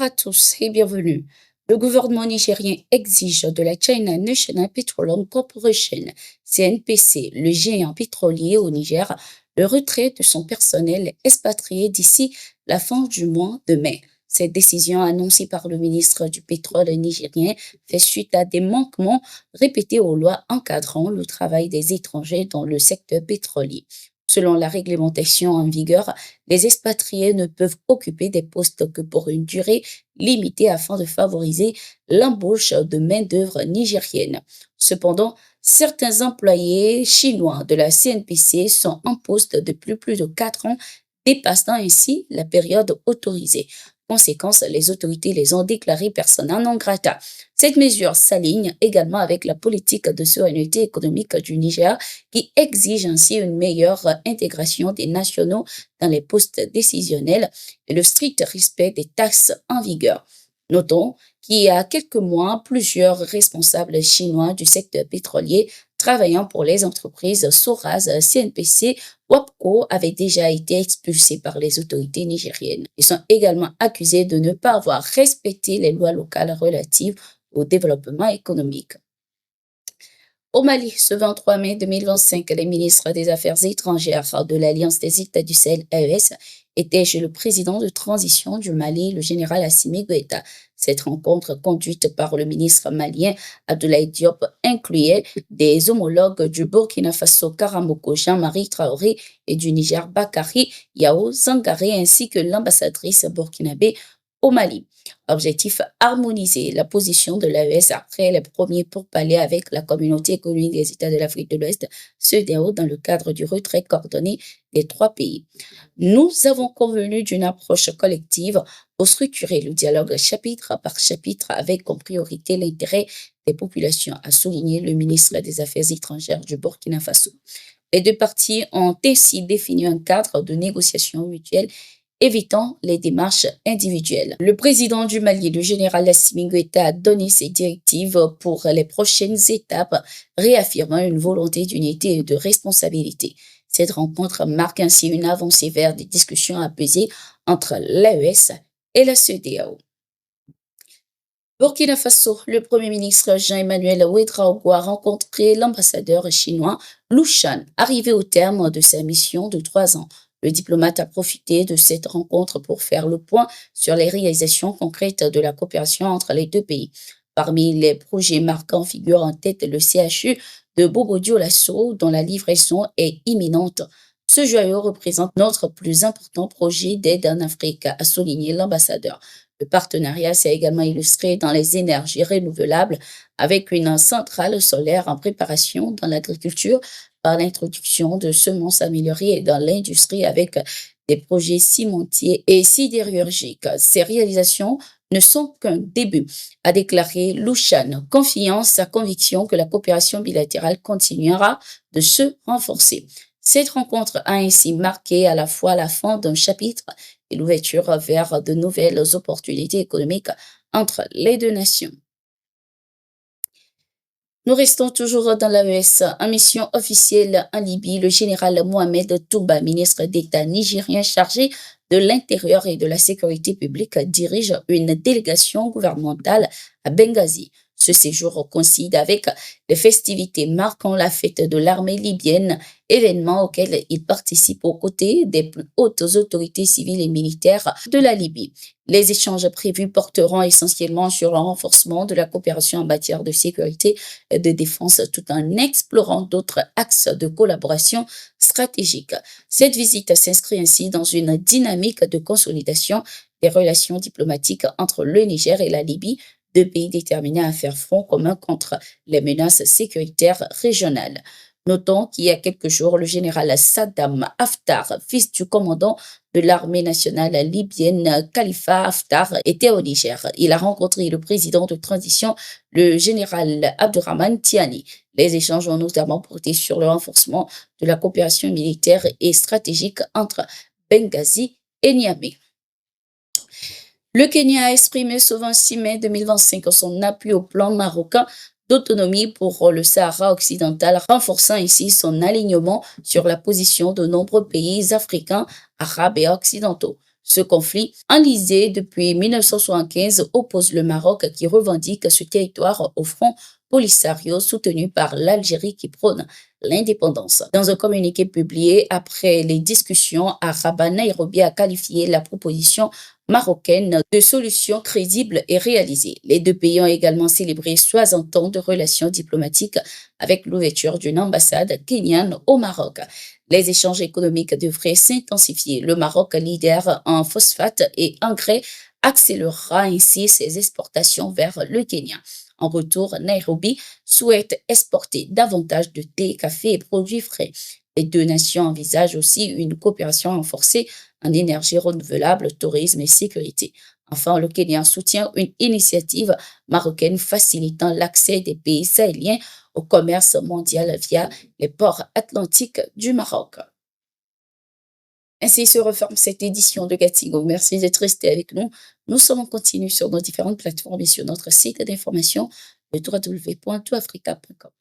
Bonjour à tous et bienvenue. Le gouvernement nigérien exige de la China National Petroleum Corporation, CNPC, le géant pétrolier au Niger, le retrait de son personnel expatrié d'ici la fin du mois de mai. Cette décision annoncée par le ministre du Pétrole nigérien fait suite à des manquements répétés aux lois encadrant le travail des étrangers dans le secteur pétrolier. Selon la réglementation en vigueur, les expatriés ne peuvent occuper des postes que pour une durée limitée afin de favoriser l'embauche de main-d'œuvre nigérienne. Cependant, certains employés chinois de la CNPC sont en poste depuis plus de 4 ans, dépassant ainsi la période autorisée. Conséquence, les autorités les ont déclarés persona non grata. Cette mesure s'aligne également avec la politique de souveraineté économique du Niger qui exige ainsi une meilleure intégration des nationaux dans les postes décisionnels et le strict respect des taxes en vigueur. Notons qu'il y a quelques mois, plusieurs responsables chinois du secteur pétrolier travaillant pour les entreprises Soraz, CNPC, WAPCO avaient déjà été expulsés par les autorités nigériennes. Ils sont également accusés de ne pas avoir respecté les lois locales relatives au développement économique. Au Mali, ce 23 mai 2025, les ministres des Affaires étrangères de l'Alliance des États du Sahel, AES, étaient chez le président de transition du Mali, le général Assimi Goïta. Cette rencontre, conduite par le ministre malien Abdoulaye Diop, incluait des homologues du Burkina Faso Karamoko Jean-Marie Traoré et du Niger Bakari Yao Zangaré ainsi que l'ambassadrice burkinabé au Mali. Objectif, harmoniser la position de l'AES après les premiers pourparlers avec la communauté économique des États de l'Afrique de l'Ouest, CEDEAO, dans le cadre du retrait coordonné des 3 pays. Nous avons convenu d'une approche collective pour structurer le dialogue chapitre par chapitre avec comme priorité l'intérêt des populations, a souligné le ministre des Affaires étrangères du Burkina Faso. Les 2 parties ont ainsi défini un cadre de négociation mutuelle évitant les démarches individuelles. Le président du Mali, le général Assimi Goïta, a donné ses directives pour les prochaines étapes, réaffirmant une volonté d'unité et de responsabilité. Cette rencontre marque ainsi une avancée vers des discussions apaisées entre l'AES et la CEDEAO. Burkina Faso, le Premier ministre Jean-Emmanuel Ouédraogo a rencontré l'ambassadeur chinois Lu Shan, arrivé au terme de sa mission de 3 ans. Le diplomate a profité de cette rencontre pour faire le point sur les réalisations concrètes de la coopération entre les 2 pays. Parmi les projets marquants figure en tête le CHU de Bobo-Dioulasso, dont la livraison est imminente. Ce joyau représente notre plus important projet d'aide en Afrique, a souligné l'ambassadeur. Le partenariat s'est également illustré dans les énergies renouvelables avec une centrale solaire en préparation dans l'agriculture par l'introduction de semences améliorées et dans l'industrie avec des projets cimentiers et sidérurgiques. Ces réalisations ne sont qu'un début, a déclaré Lu Shan, confiant sa conviction que la coopération bilatérale continuera de se renforcer. Cette rencontre a ainsi marqué à la fois la fin d'un chapitre et l'ouverture vers de nouvelles opportunités économiques entre les 2 nations. Nous restons toujours dans l'AES. En mission officielle en Libye, le général Mohamed Touba, ministre d'État nigérien chargé de l'Intérieur et de la Sécurité publique, dirige une délégation gouvernementale à Benghazi. Ce séjour coïncide avec les festivités marquant la fête de l'armée libyenne, événement auquel il participe aux côtés des plus hautes autorités civiles et militaires de la Libye. Les échanges prévus porteront essentiellement sur le renforcement de la coopération en matière de sécurité et de défense tout en explorant d'autres axes de collaboration stratégique. Cette visite s'inscrit ainsi dans une dynamique de consolidation des relations diplomatiques entre le Niger et la Libye, 2 pays déterminés à faire front commun contre les menaces sécuritaires régionales. Notons qu'il y a quelques jours, le général Saddam Haftar, fils du commandant de l'armée nationale libyenne Khalifa Haftar, était au Niger. Il a rencontré le président de transition, le général Abdurrahman Tiani. Les échanges ont notamment porté sur le renforcement de la coopération militaire et stratégique entre Benghazi et Niamey. Le Kenya a exprimé ce 26 mai 2025 son appui au plan marocain d'autonomie pour le Sahara occidental, renforçant ainsi son alignement sur la position de nombreux pays africains, arabes et occidentaux. Ce conflit, enlisé depuis 1975, oppose le Maroc qui revendique ce territoire au front Polisario soutenu par l'Algérie qui prône l'indépendance. Dans un communiqué publié après les discussions à Rabat, Nairobi a qualifié la proposition marocaine de solution crédible et réalisée. Les deux pays ont également célébré 60 ans de relations diplomatiques avec l'ouverture d'une ambassade kenyane au Maroc. Les échanges économiques devraient s'intensifier. Le Maroc, leader en phosphate et engrais, accélérera ainsi ses exportations vers le Kenya. En retour, Nairobi souhaite exporter davantage de thé, café et produits frais. Les deux nations envisagent aussi une coopération renforcée en énergie renouvelable, tourisme et sécurité. Enfin, le Kenya soutient une initiative marocaine facilitant l'accès des pays sahéliens au commerce mondial via les ports atlantiques du Maroc. Ainsi se referme cette édition de Gatigo. Merci d'être resté avec nous. Nous sommes en continu sur nos différentes plateformes et sur notre site d'information, le www.toutafrica.com.